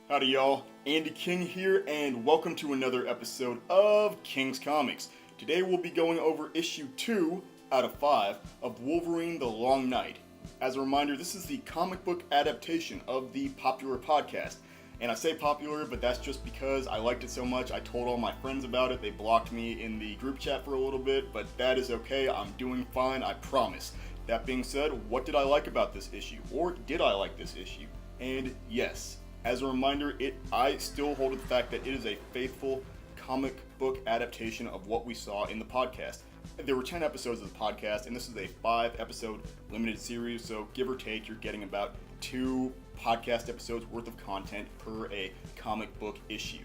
Howdy y'all, Andy King here, and welcome to another episode of King's Comics. Today we'll be going over issue 2 out of 5 of Wolverine the Long Night. As a reminder, this is the comic book adaptation of the popular podcast. And I say popular, but that's just because I liked it so much. I told all my friends about it. They blocked me in the group chat for a little bit, but that is okay. I'm doing fine, I promise. That being said, what did I like about this issue? Or did I like this issue? And yes, as a reminder, I still hold to the fact that it is a faithful comic book adaptation of what we saw in the podcast. There were 10 episodes of the podcast, and this is a 5-episode limited series, so give or take, you're getting about 2 podcast episodes worth of content per a comic book issue.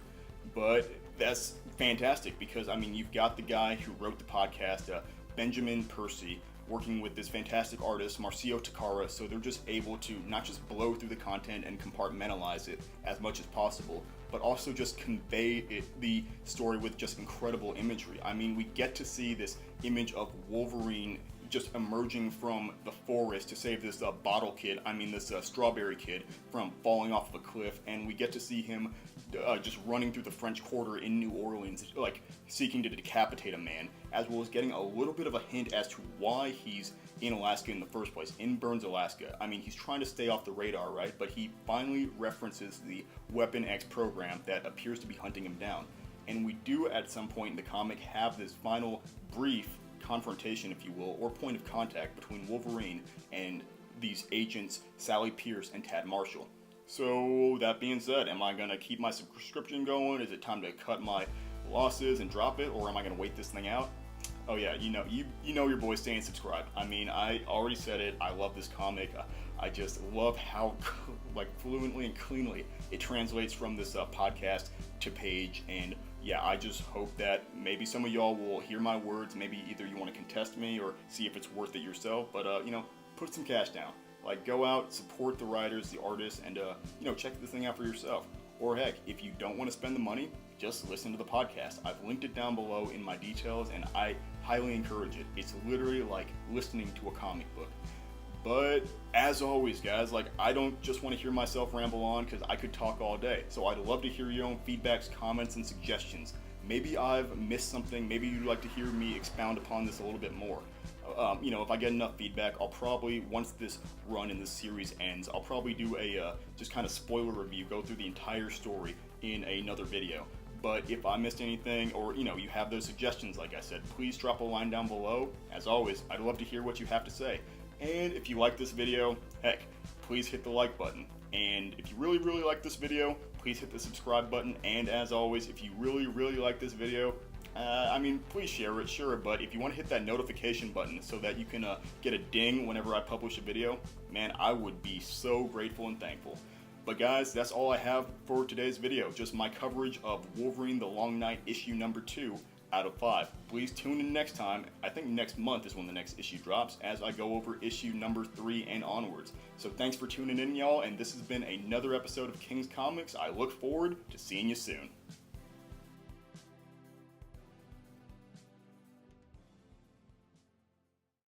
But that's fantastic because, you've got the guy who wrote the podcast, Benjamin Percy, working with this fantastic artist, Marcio Takara, so they're just able to not just blow through the content and compartmentalize it as much as possible, but also just convey the story with just incredible imagery. We get to see this image of Wolverine just emerging from the forest to save this bottle kid, this strawberry kid, from falling off of a cliff, and we get to see him just running through the French Quarter in New Orleans, seeking to decapitate a man, as well as getting a little bit of a hint as to why he's in Alaska in the first place, in Burns, Alaska. He's trying to stay off the radar, right? But he finally references the Weapon X program that appears to be hunting him down. And we do, at some point in the comic, have this final brief confrontation, if you will, or point of contact between Wolverine and these agents, Sally Pierce and Tad Marshall. So, that being said, am I going to keep my subscription going? Is it time to cut my losses and drop it, or am I going to wait this thing out? Oh yeah, you know your boy's staying subscribed. I already said it, I love this comic. I just love how fluently and cleanly it translates from this podcast to page, and yeah, I just hope that maybe some of y'all will hear my words. Maybe either you want to contest me or see if it's worth it yourself, but put some cash down. Go out, support the writers, the artists, and check this thing out for yourself. Or heck, if you don't want to spend the money, just listen to the podcast. I've linked it down below in my details, and I highly encourage it. It's literally like listening to a comic book. But as always, guys, I don't just want to hear myself ramble on because I could talk all day. So I'd love to hear your own feedbacks, comments, and suggestions. Maybe I've missed something. Maybe you'd like to hear me expound upon this a little bit more. If I get enough feedback, I'll probably, once this run in this series ends, I'll probably do a just kind of spoiler review, go through the entire story in another video. But if I missed anything, or you have those suggestions, like I said, please drop a line down below. As always, I'd love to hear what you have to say. And if you like this video, heck, please hit the like button. And if you really, really like this video, please hit the subscribe button. And as always, if you really, really like this video, please share it, sure, but if you want to hit that notification button so that you can get a ding whenever I publish a video, man, I would be so grateful and thankful. But guys, that's all I have for today's video, just my coverage of Wolverine the Long Night issue number 2 out of 5. Please tune in next time. I think next month is when the next issue drops, as I go over issue number 3 and onwards. So thanks for tuning in, y'all, and this has been another episode of King's Comics. I look forward to seeing you soon.